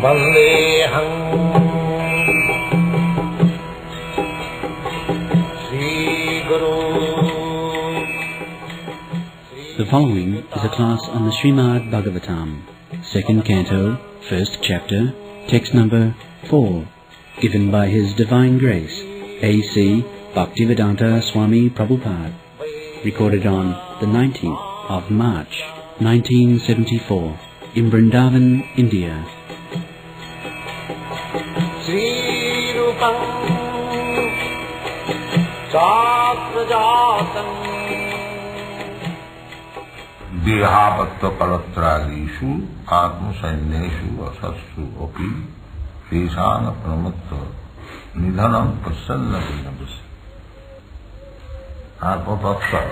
Vandeham Sri Guru. The following is a class on the Srimad Bhagavatam, second canto, first chapter, text number 4, given by His Divine Grace, A.C. Bhaktivedanta Swami Prabhupada, recorded on the 19th of March, 1974, in Vrindaban, India. Sri Rupam Chakrajatam Dehapattva palatradishu atma-sanyeshu asassu opi shesana pramattva nidhanam prasanna vinabhas. Atma-tattva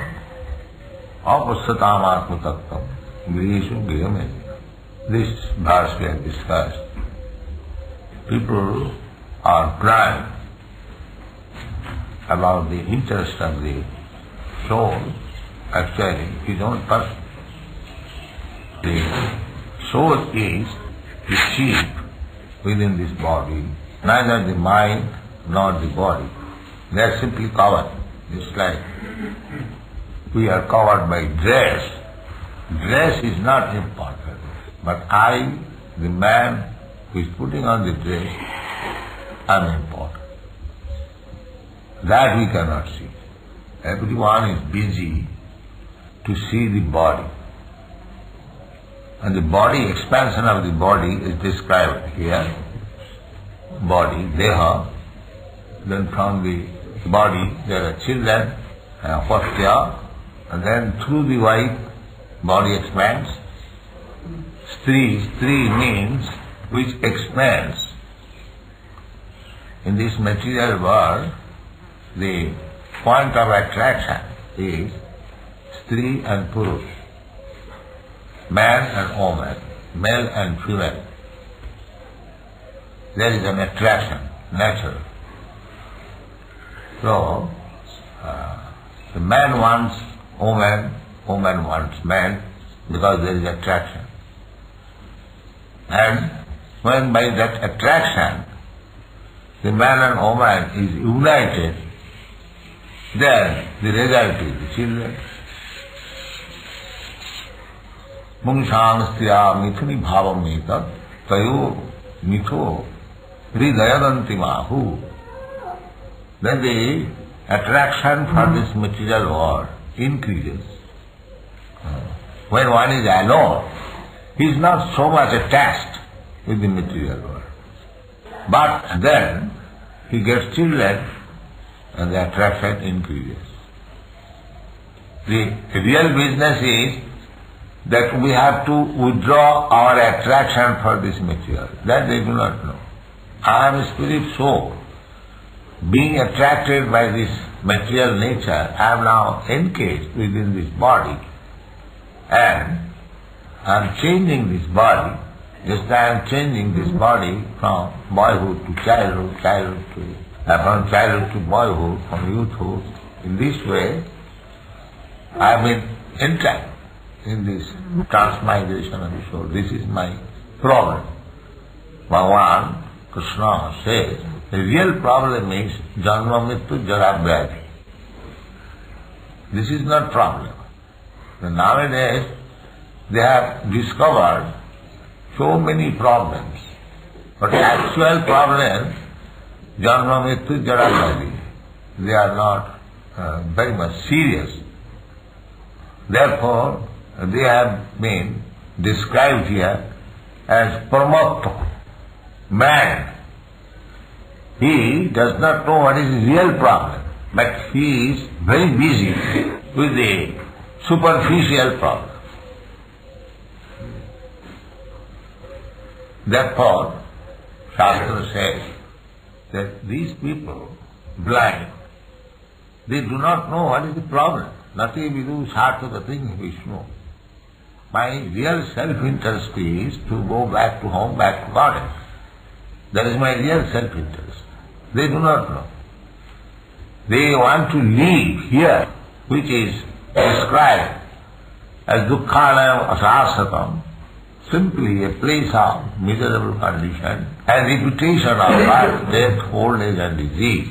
apasyatam atma-tattvam griheshu grihame. This verse we have discussed. People are crying about the interest of the soul. Actually, his own person. The soul is the sheep within this body, neither the mind nor the body. They are simply covered, just like we are covered by dress. Dress is not important, but I, the man who is putting on the dress, am important. That we cannot see. Everyone is busy to see the body. And the body, expansion of the body is described here. Body, deha. Then from the body there are children, apatya, and then through the wife, body expands. Stri means which expands. In this material world, the point of attraction is Stri and Purush, man and woman, male and female. There is an attraction, natural. So, the man wants woman, woman wants man, because there is attraction. And when by that attraction, the man and woman is united, then the result is the children. Mungshangstya mithuni bhavam etat tayo mitho hridayadantimahu. Then the attraction for this material world increases. When one is alone, he is not so much attached with the material world. But then he gets children and the attraction increases. The real business is that we have to withdraw our attraction for this material. That they do not know. I am a spirit soul. Being attracted by this material nature, I am now encased within this body, and I am changing this body, just as I am changing this body from boyhood to childhood, from childhood to boyhood, from youthhood. In this way, I have been entrapped in this transmigration of the soul. This is my problem. Bhagavan Krishna says, the real problem is janma mrityu jara vyadhi. This is not problem. And nowadays, they have discovered so many problems. But the actual problem, janma mrityu jara vyadhi, they are not very much serious. Therefore, they have been described here as pramatva, man. He does not know what is the real problem, but he is very busy with the superficial problem. Therefore, Shastra says that these people, blind, they do not know what is the problem. Nati vidu sarthagati Vishnu. My real self-interest is to go back to home, back to Godhead. That is my real self-interest. They do not know. They want to live here, which is described as dukkhanam asasatam, simply a place of miserable condition and repetition of birth, death, old age and disease.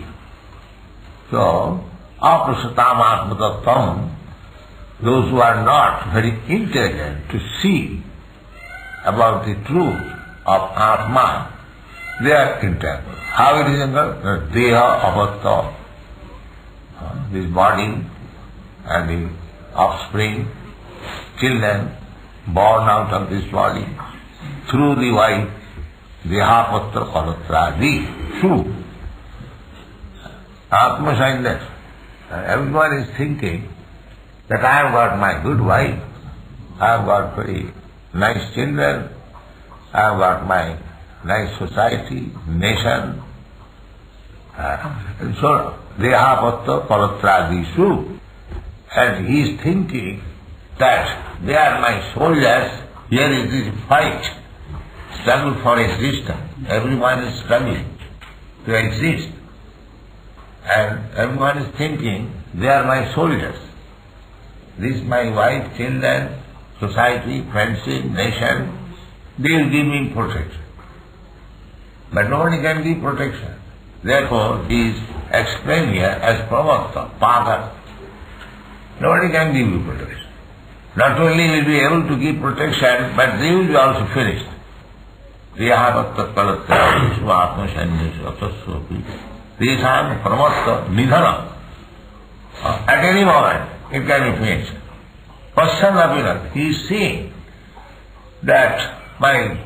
So, aprashatam atma-tattvam, those who are not very intelligent to see about the truth of Atma, they are entangled. How it is entangled? Deha avatta, this body and the offspring, children born out of this body, through the wife, dehapatra palatradi, through Atma shyness. Everyone is thinking that I have got my good wife, I have got very nice children, I have got my nice society, nation, and so on. Dehapatra palatradisu. And he is thinking that they are my soldiers, here is this fight, struggle for existence. Everyone is struggling to exist. And everyone is thinking they are my soldiers. This is my wife, children, society, friendship, nation, they will give me protection. But nobody can give protection. Therefore, he is explained here as pravakta, father. Nobody can give you protection. Not only will be able to give protection, but they will be also finished. Riyahavatta kalatta atma shanyasya atasvapi. Riyasam pramatta nidhana. At any moment, it can be finished. Pasyanapinat, he is seeing that my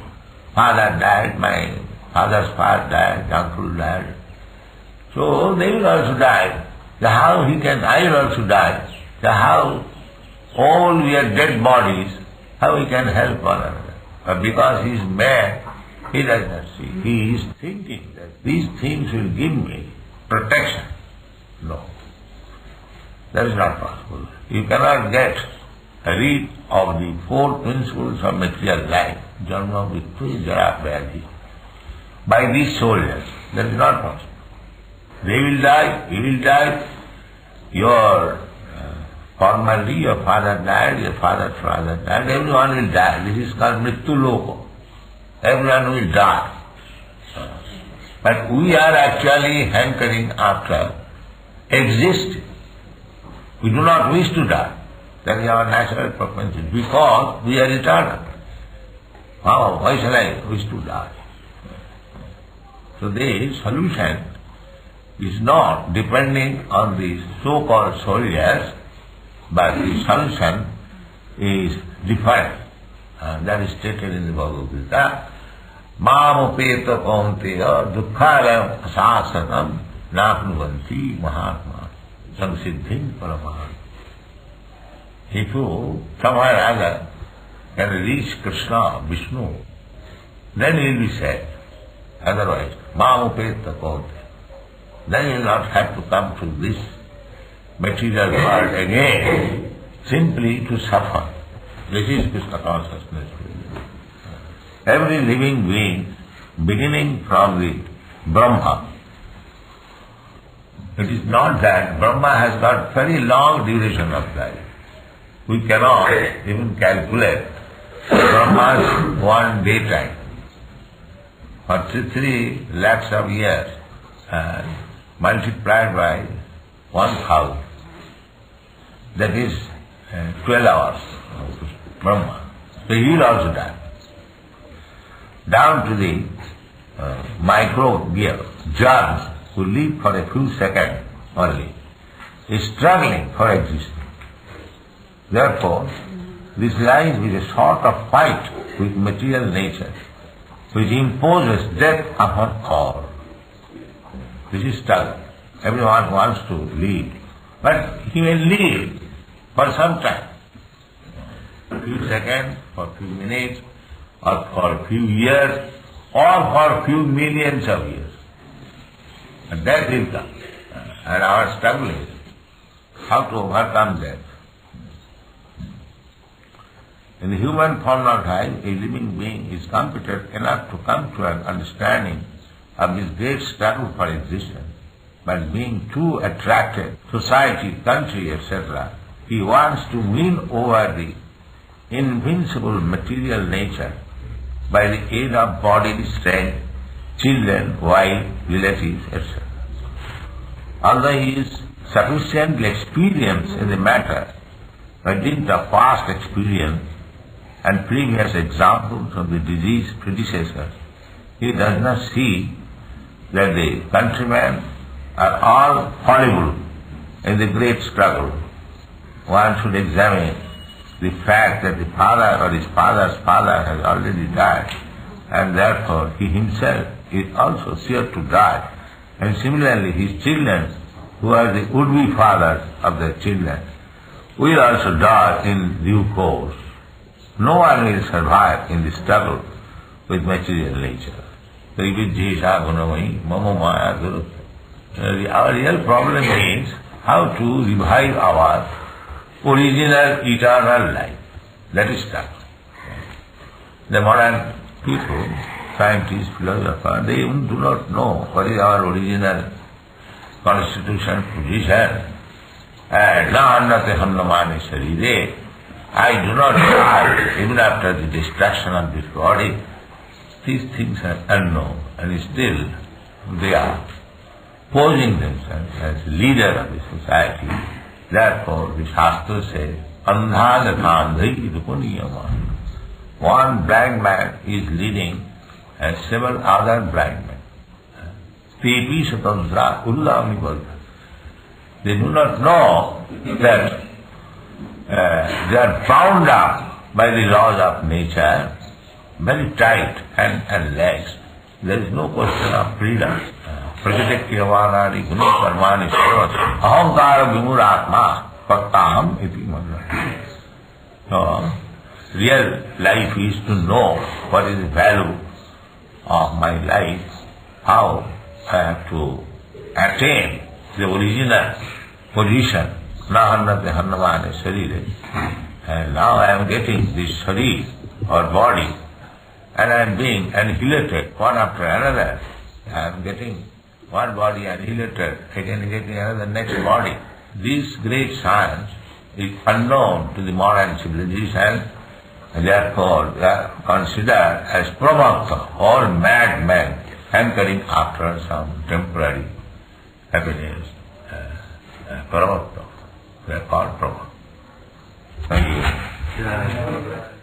father died, my father's father died, uncle died. So they will also die. How he can, I will also die. How all we are dead bodies, how he can help one another. But because he is mad, he does not see. He is thinking that these things will give me protection. No. That is not possible. You cannot get rid of the four principles of material life, Janma, Mrityu, Jara, Vyadhi, by these soldiers. That is not possible. They will die, he will die. Formerly your father died, your father's father died, everyone will die. This is called Mrityu Loko. Everyone will die. But we are actually hankering after existing. We do not wish to die. That is our natural propensity, because we are eternal. Why shall I wish to die? So the solution is not depending on the so-called soldiers, but the solution is different. That is stated in the Bhagavad Gita. Mam upeta kaunteya dukkharam asasanam napnuvanti mahatma samsiddhim paramaham. If you somehow or other can reach Krishna, Vishnu, then you will be saved. Otherwise, mam upeta kaunteya. Then you will not have to come to this material world again, simply to suffer. This is Krishna consciousness. Every living being, beginning from the Brahma, it is not that Brahma has got very long duration of life. We cannot even calculate Brahma's one daytime. For 3 lakhs of years, multiplied by 1,000. That is 12 hours of Brahma. So he will also die. Down to the micro germs who live for a few seconds only, is struggling for existence. Therefore, this life is a sort of fight with material nature, which imposes death upon all. This is struggle. Everyone wants to live, but he may live for some time, a few seconds, for a few minutes, or for a few years, or for a few millions of years. And death will come. And our struggle is how to overcome death. In the human form of life, a living being is competent enough to come to an understanding of this great struggle for existence. But being too attracted, society, country, etc., he wants to win over the invincible material nature by the aid of bodily strength, children, wife, relatives, etc. Although he is sufficiently experienced in the matter by dint of past experience and previous examples of the diseased predecessors, he does not see that the countrymen are all fallible in the great struggle. One should examine the fact that the father or his father's father has already died, and therefore he himself is also sure to die. And similarly his children, who are the would-be fathers of their children, will also die in due course. No one will survive in the struggle with material nature. Our real problem is how to revive our original eternal life. That is struggle. The modern people, scientists, philosophers, they even do not know what is our original constitution, position. And na annate hannamani sharire. I do not die even after the destruction of this body. These things are unknown, and still they are posing themselves as leader of the society. Therefore, the Shastra says, andha gathandhi idupuniyama. One blind man is leading several other blind men. Tepi satantra ullamnivalta. They do not know that they are bound up by the laws of nature, very tight hand and legs. There is no question of freedom. Prakitekyavanadi guni karmani sarvat ahankara vimur atma pattaham iti manna. So, real life is to know what is the value of my life, how I have to attain the original position. Na hannate hannavane sarire. And now I am getting this sharir or body, and I am being annihilated one after another. I am getting one body annihilated, again getting another next body. This great science is unknown to the modern civilization, and therefore they are considered as pramakta or madmen hankering after some temporary happiness. Pramakta. They are called pramakta. Thank you.